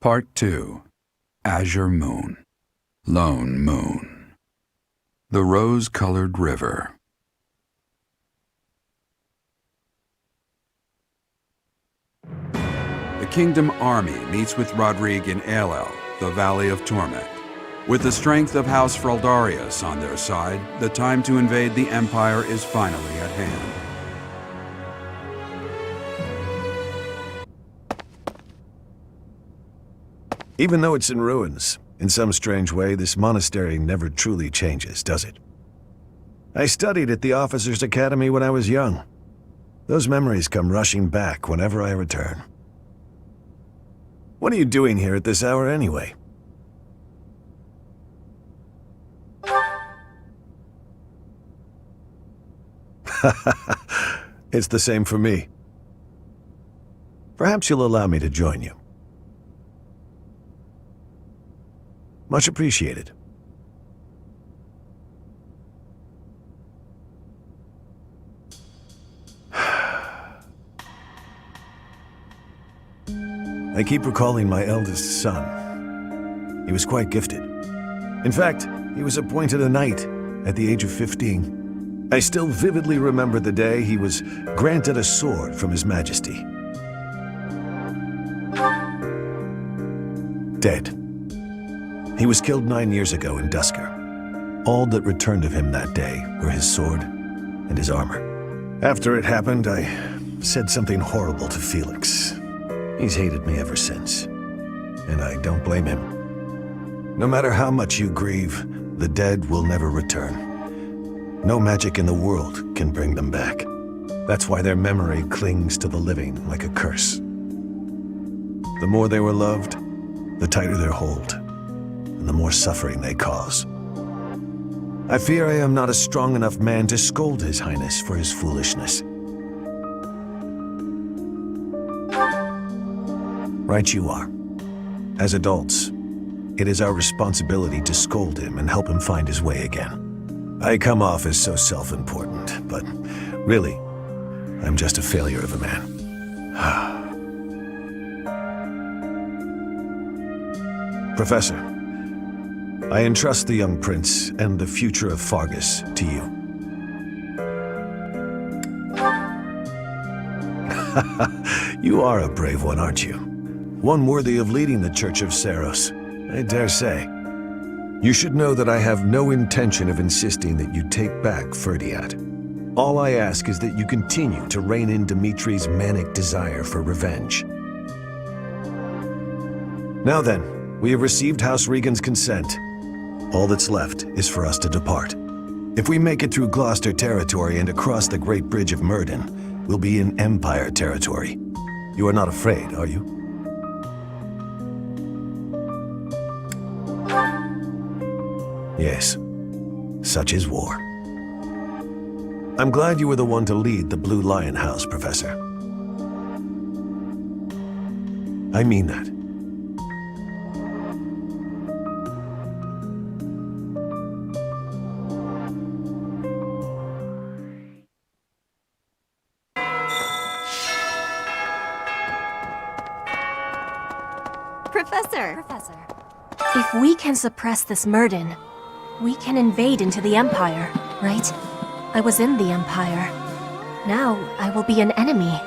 Part 2. Azure Moon. Lone Moon. The Rose-Colored River. The Kingdom Army meets with Rodrigue in Aelel, the Valley of Torment. With the strength of House Fraldarius on their side, the time to invade the Empire is finally at hand. Even though it's in ruins, in some strange way, this monastery never truly changes, does it? I studied at the Officers' Academy when I was young. Those memories come rushing back whenever I return. What are you doing here at this hour anyway? It's the same for me. Perhaps you'll allow me to join you. Much appreciated. I keep recalling my eldest son. He was quite gifted. In fact, he was appointed a knight at the age of 15. I still vividly remember the day he was granted a sword from His Majesty. Dead. He was killed 9 years ago in Dusker. All that returned of him that day were his sword and his armor. After it happened, I said something horrible to Felix. He's hated me ever since, and I don't blame him. No matter how much you grieve, the dead will never return. No magic in the world can bring them back. That's why their memory clings to the living like a curse. The more they were loved, the tighter their hold, and the more suffering they cause. I fear I am not a strong enough man to scold His Highness for his foolishness. Right you are. As adults, it is our responsibility to scold him and help him find his way again. I come off as so self-important, but really, I'm just a failure of a man. Professor, I entrust the young prince and the future of Fargus to you. You are a brave one, aren't you? One worthy of leading the Church of Seiros, I dare say. You should know that I have no intention of insisting that you take back Ferdiat. All I ask is that you continue to rein in Dimitri's manic desire for revenge. Now then, we have received House Regan's consent. All that's left is for us to depart. If we make it through Gloucester territory and across the Great Bridge of Myrddin, we'll be in Empire territory. You are not afraid, are you? Yes, such is war. I'm glad you were the one to lead the Blue Lion House, Professor. I mean that. Professor! If we can suppress this Myrddin, we can invade into the Empire, right? I was in the Empire. Now I will be an enemy.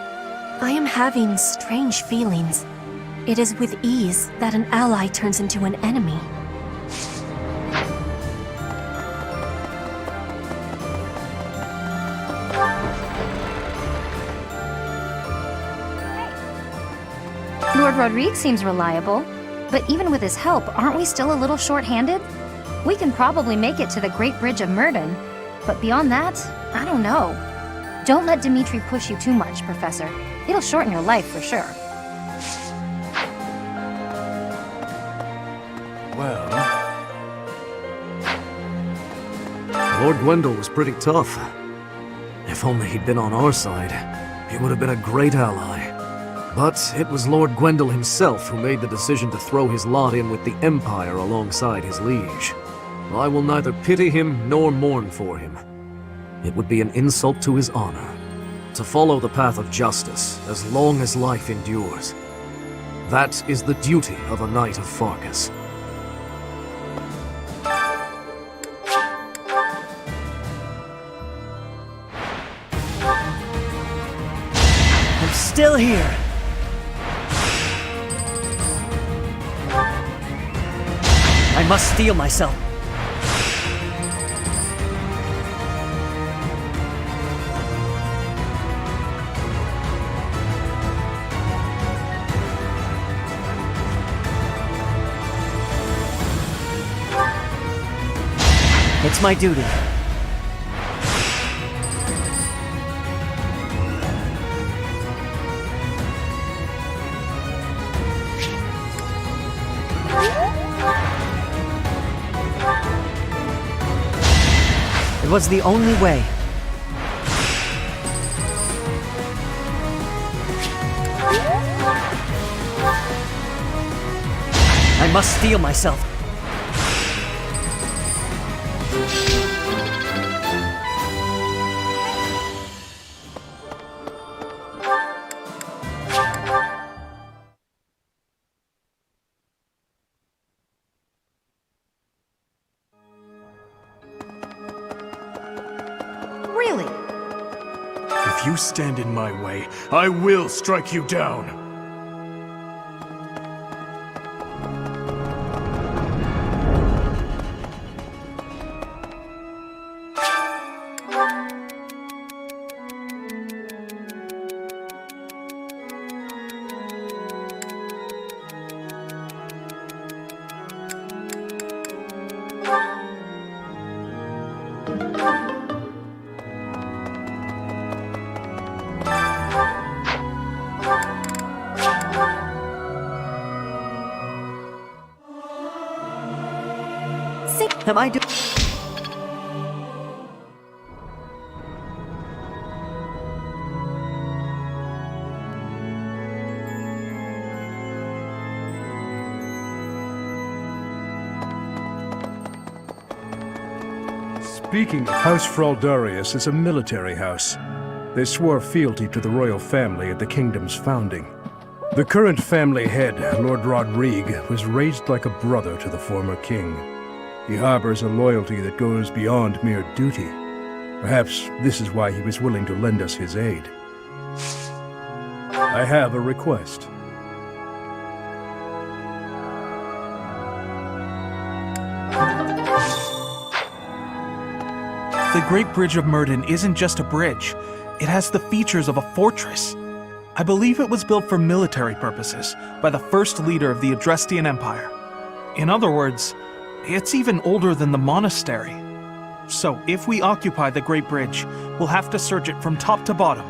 I am having strange feelings. It is with ease that an ally turns into an enemy. Lord Rodrigue seems reliable, but even with his help, aren't we still a little short-handed? We can probably make it to the Great Bridge of Myrddin, but beyond that, I don't know. Don't let Dimitri push you too much, Professor. It'll shorten your life for sure. Well... Lord Gwendol was pretty tough. If only he'd been on our side, he would have been a great ally. But it was Lord Gwendol himself who made the decision to throw his lot in with the Empire alongside his liege. I will neither pity him nor mourn for him. It would be an insult to his honor to follow the path of justice as long as life endures. That is the duty of a knight of Farkas. I'm still here. I must steel myself. It's my duty. It was the only way. I must steel myself. Really? If you stand in my way, I will strike you down. Am I doing? Speaking of, House Fraldarius is a military house. They swore fealty to the royal family at the kingdom's founding. The current family head, Lord Rodrigue, was raised like a brother to the former king. He harbors a loyalty that goes beyond mere duty. Perhaps this is why he was willing to lend us his aid. I have a request. The Great Bridge of Myrddin isn't just a bridge. It has the features of a fortress. I believe it was built for military purposes by the first leader of the Adrestian Empire. In other words, it's even older than the monastery. So if we occupy the Great Bridge, we'll have to search it from top to bottom.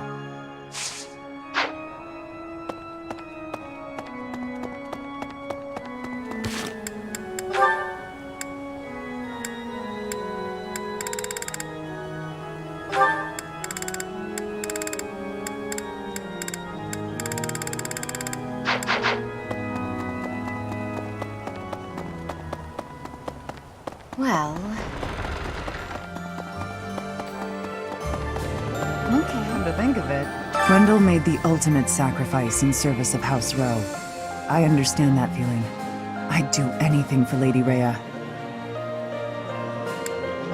Well... okay. Come to think of it, Gwendol made the ultimate sacrifice in service of House Rowe. I understand that feeling. I'd do anything for Lady Rhea.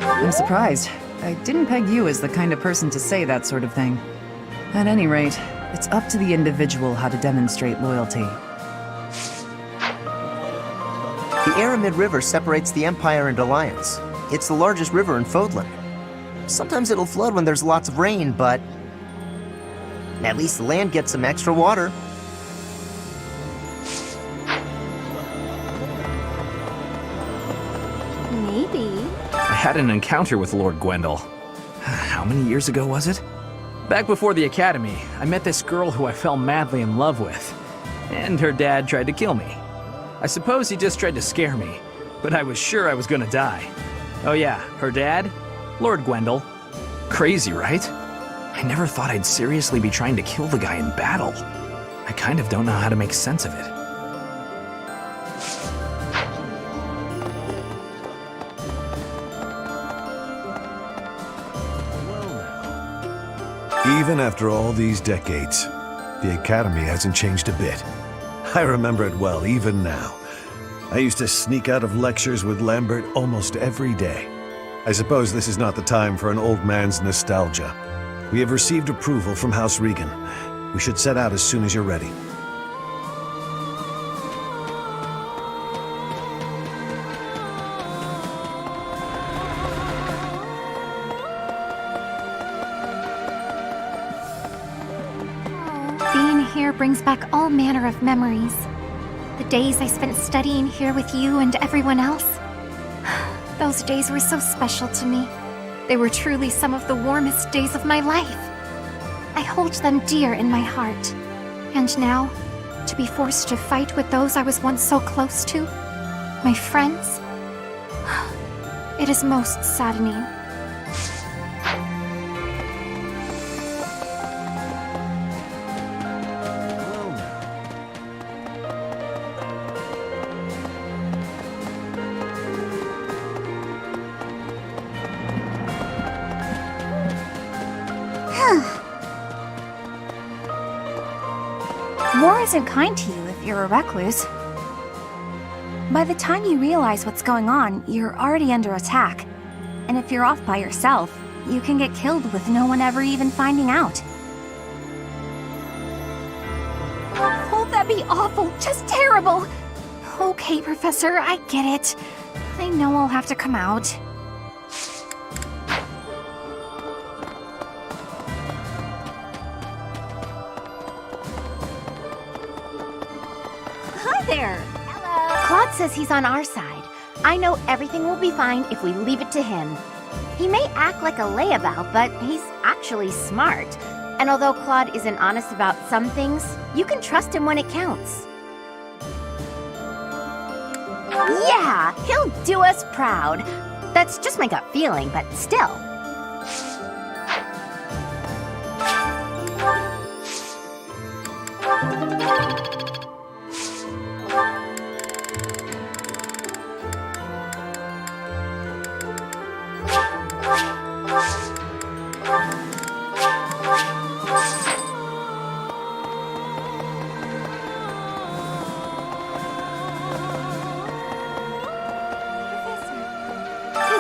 I'm surprised. I didn't peg you as the kind of person to say that sort of thing. At any rate, it's up to the individual how to demonstrate loyalty. The Aramid River separates the Empire and Alliance. It's the largest river in Fodlan. Sometimes it'll flood when there's lots of rain, but at least the land gets some extra water. Maybe. I had an encounter with Lord Gwendol. How many years ago was it? Back before the academy, I met this girl who I fell madly in love with. And her dad tried to kill me. I suppose he just tried to scare me, but I was sure I was gonna die. Oh yeah, her dad? Lord Gwendol. Crazy, right? I never thought I'd seriously be trying to kill the guy in battle. I kind of don't know how to make sense of it. Even after all these decades, the Academy hasn't changed a bit. I remember it well, even now. I used to sneak out of lectures with Lambert almost every day. I suppose this is not the time for an old man's nostalgia. We have received approval from House Regan. We should set out as soon as you're ready. Being here brings back all manner of memories. The days I spent studying here with you and everyone else. Those days were so special to me. They were truly some of the warmest days of my life. I hold them dear in my heart. And now, to be forced to fight with those I was once so close to, my friends, it is most saddening. War isn't kind to you if you're a recluse. By the time you realize what's going on, you're already under attack. And if you're off by yourself, you can get killed with no one ever even finding out. Oh, that'd be awful, just terrible! Okay, Professor, I get it. I know I'll have to come out. There. Hello. Claude says he's on our side. I know everything will be fine if we leave it to him. He may act like a layabout, but he's actually smart. And although Claude isn't honest about some things, you can trust him when it counts. Yeah, he'll do us proud. That's just my gut feeling, but still.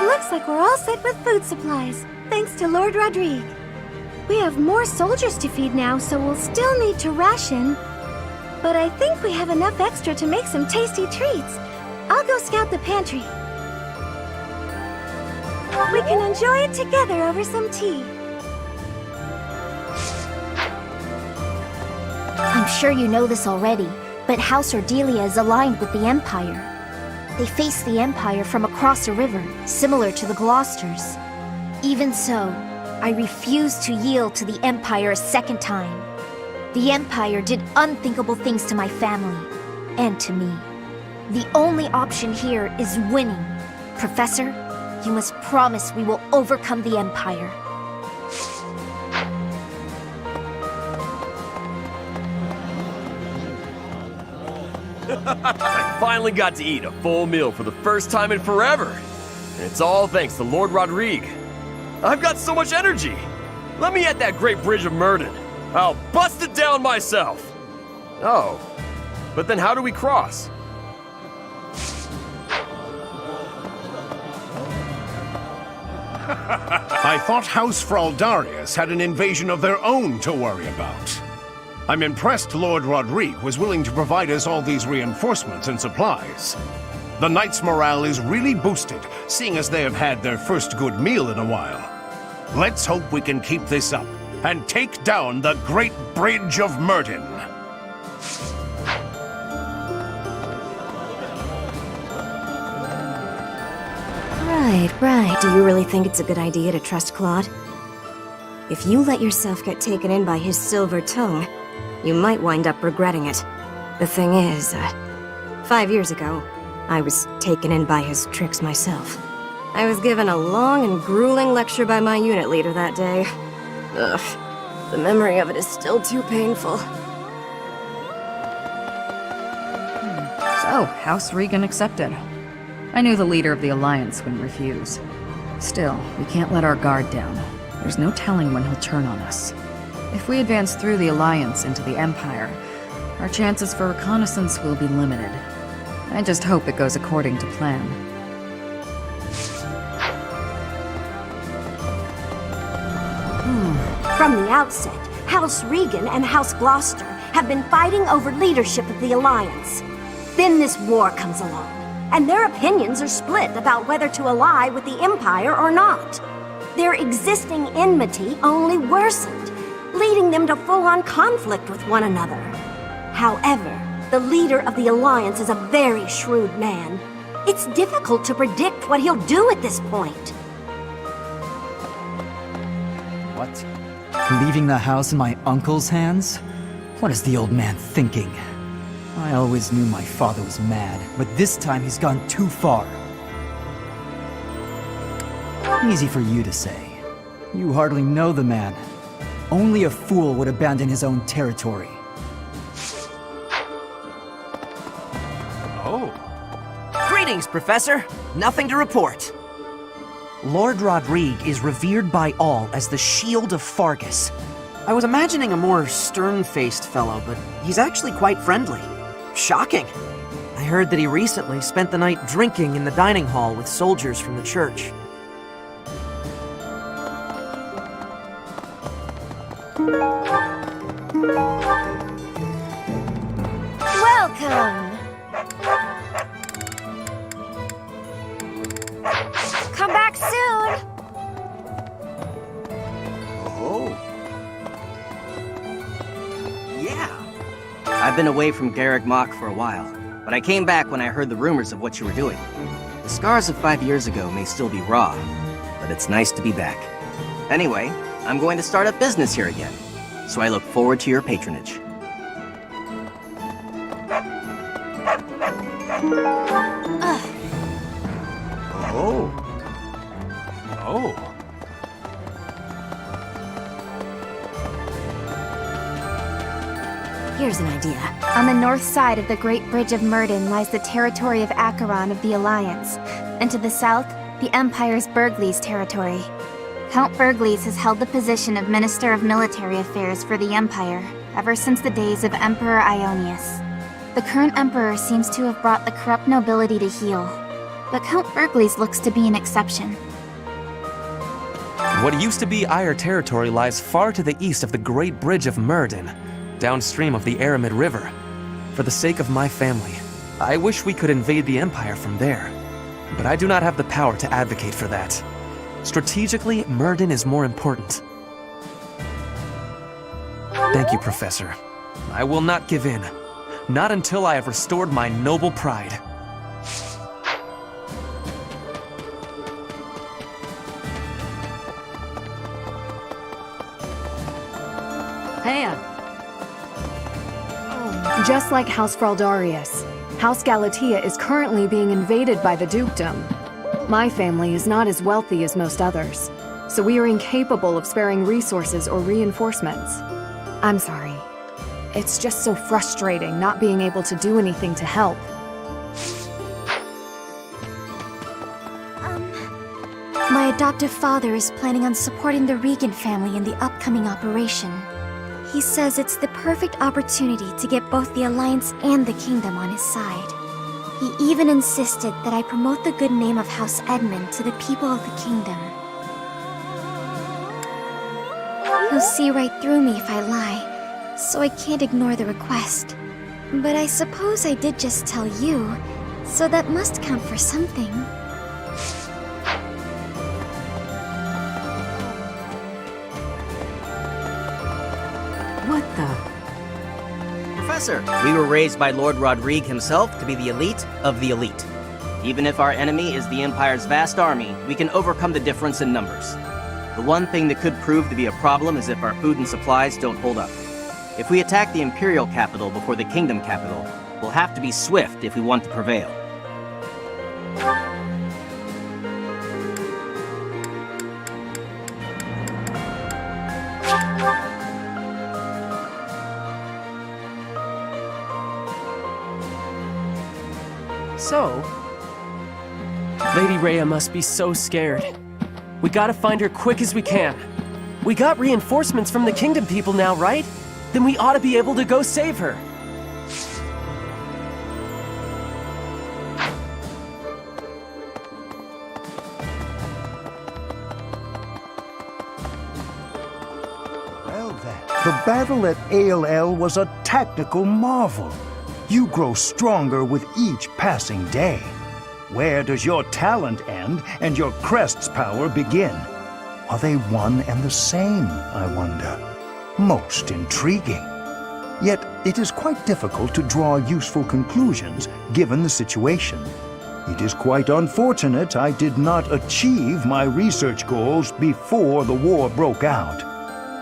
Looks like we're all set with food supplies, thanks to Lord Rodrigue. We have more soldiers to feed now, so we'll still need to ration. But I think we have enough extra to make some tasty treats. I'll go scout the pantry. We can enjoy it together over some tea. I'm sure you know this already, but House Ordelia is aligned with the Empire. They face the Empire from across a river, similar to the Gloucesters. Even so, I refuse to yield to the Empire a second time. The Empire did unthinkable things to my family, and to me. The only option here is winning. Professor, you must promise we will overcome the Empire. I finally got to eat a full meal for the first time in forever. And it's all thanks to Lord Rodrigue. I've got so much energy. Let me at that great bridge of Myrddin. I'll bust it down myself. Oh, but then how do we cross? I thought House Fraldarius had an invasion of their own to worry about. I'm impressed Lord Rodrigue was willing to provide us all these reinforcements and supplies. The Knights' morale is really boosted, seeing as they have had their first good meal in a while. Let's hope we can keep this up and take down the Great Bridge of Myrddin. Right. Do you really think it's a good idea to trust Claude? If you let yourself get taken in by his silver tongue, you might wind up regretting it. The thing is, 5 years ago, I was taken in by his tricks myself. I was given a long and grueling lecture by my unit leader that day. Ugh, the memory of it is still too painful. So, House Regan accepted. I knew the leader of the Alliance wouldn't refuse. Still, we can't let our guard down. There's no telling when he'll turn on us. If we advance through the Alliance into the Empire, our chances for reconnaissance will be limited. I just hope it goes according to plan. From the outset, House Regan and House Gloucester have been fighting over leadership of the Alliance. Then this war comes along, and their opinions are split about whether to ally with the Empire or not. Their existing enmity only worsened, leading them to full-on conflict with one another. However, the leader of the Alliance is a very shrewd man. It's difficult to predict what he'll do at this point. What? Leaving the house in my uncle's hands? What is the old man thinking? I always knew my father was mad, but this time he's gone too far. Easy for you to say. You hardly know the man. Only a fool would abandon his own territory. Oh. Greetings, Professor. Nothing to report. Lord Rodrigue is revered by all as the Shield of Fargus. I was imagining a more stern-faced fellow, but he's actually quite friendly. Shocking. I heard that he recently spent the night drinking in the dining hall with soldiers from the church. Welcome! Come back soon! Oh. Yeah. I've been away from Garreg Mach for a while, but I came back when I heard the rumors of what you were doing. The scars of 5 years ago may still be raw, but it's nice to be back. Anyway, I'm going to start up business here again, so I look forward to your patronage. Oh. Oh. Here's an idea. On the north side of the Great Bridge of Myrddin lies the territory of Acheron of the Alliance, and to the south, the Empire's Burgleys territory. Count Burgleys has held the position of Minister of Military Affairs for the Empire ever since the days of Emperor Ionius. The current Emperor seems to have brought the corrupt nobility to heel, but Count Burgleys looks to be an exception. What used to be Eyre territory lies far to the east of the Great Bridge of Myrddin, downstream of the Aramid River. For the sake of my family, I wish we could invade the Empire from there, but I do not have the power to advocate for that. Strategically, Myrddin is more important. Thank you, Professor. I will not give in. Not until I have restored my noble pride. Anne. Just like House Fraldarius, House Galatea is currently being invaded by the dukedom. My family is not as wealthy as most others, so we are incapable of sparing resources or reinforcements. I'm sorry. It's just so frustrating not being able to do anything to help. My adoptive father is planning on supporting the Regan family in the upcoming operation. He says it's the perfect opportunity to get both the Alliance and the Kingdom on his side. He even insisted that I promote the good name of House Edmund to the people of the Kingdom. He'll see right through me if I lie, so I can't ignore the request. But I suppose I did just tell you, so that must count for something. What the? Professor, we were raised by Lord Rodrigue himself to be the elite of the elite. Even if our enemy is the Empire's vast army, we can overcome the difference in numbers. The one thing that could prove to be a problem is if our food and supplies don't hold up. If we attack the Imperial capital before the Kingdom capital, we'll have to be swift if we want to prevail. So, Lady Rhea must be so scared. We gotta find her quick as we can. We got reinforcements from the Kingdom people now, right? Then we ought to be able to go save her. battle at Ael was a tactical marvel. You grow stronger with each passing day. Where does your talent end and your crest's power begin? Are they one and the same, I wonder? Most intriguing. Yet it is quite difficult to draw useful conclusions given the situation. It is quite unfortunate I did not achieve my research goals before the war broke out.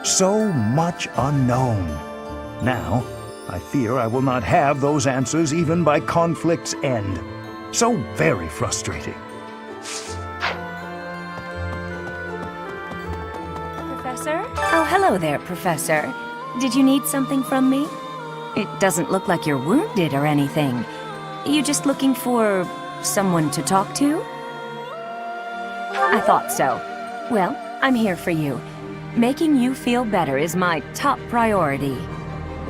So much unknown. Now, I fear I will not have those answers even by conflict's end. So very frustrating. Professor? Oh, hello there, Professor. Did you need something from me? It doesn't look like you're wounded or anything. You just looking for someone to talk to? I thought so. Well, I'm here for you. Making you feel better is my top priority.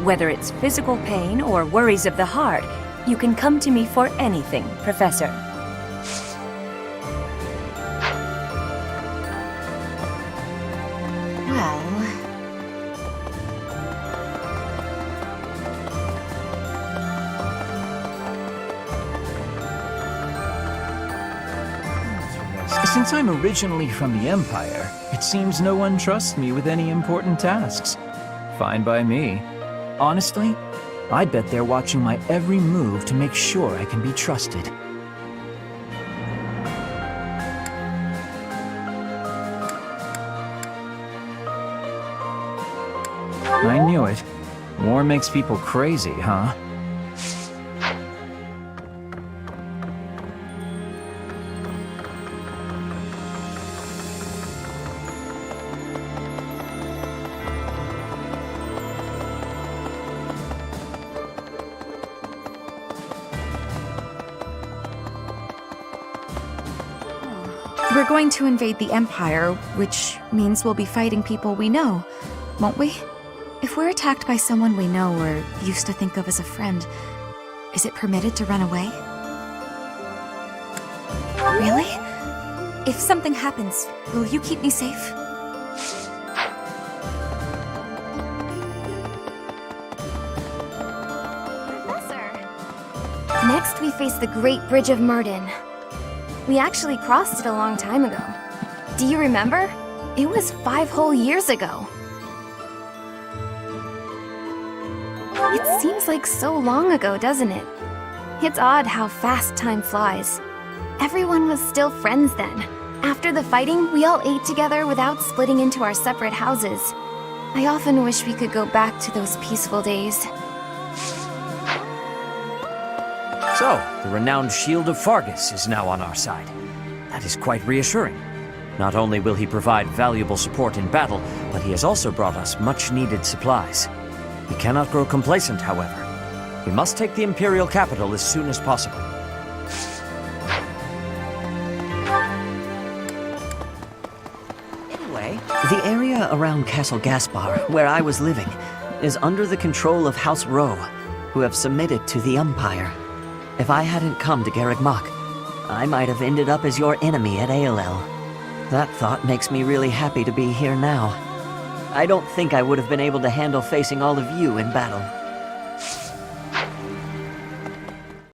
Whether it's physical pain or worries of the heart, you can come to me for anything, Professor. Since I'm originally from the Empire, it seems no one trusts me with any important tasks. Fine by me. Honestly, I bet they're watching my every move to make sure I can be trusted. I knew it. War makes people crazy, huh? We're going to invade the Empire, which means we'll be fighting people we know, won't we? If we're attacked by someone we know or used to think of as a friend, is it permitted to run away? Really? If something happens, will you keep me safe? Next, we face the Great Bridge of Myrddin. We actually crossed it a long time ago. Do you remember? It was 5 whole years ago. It seems like so long ago, doesn't it? It's odd how fast time flies. Everyone was still friends then. After the fighting, we all ate together without splitting into our separate houses. I often wish we could go back to those peaceful days. So, the renowned Shield of Fargus is now on our side. That is quite reassuring. Not only will he provide valuable support in battle, but he has also brought us much-needed supplies. We cannot grow complacent, however. We must take the Imperial capital as soon as possible. Anyway, the area around Castle Gaspar, where I was living, is under the control of House Rowe, who have submitted to the Empire. If I hadn't come to Garreg Mach, I might have ended up as your enemy at Ael. That thought makes me really happy to be here now. I don't think I would have been able to handle facing all of you in battle.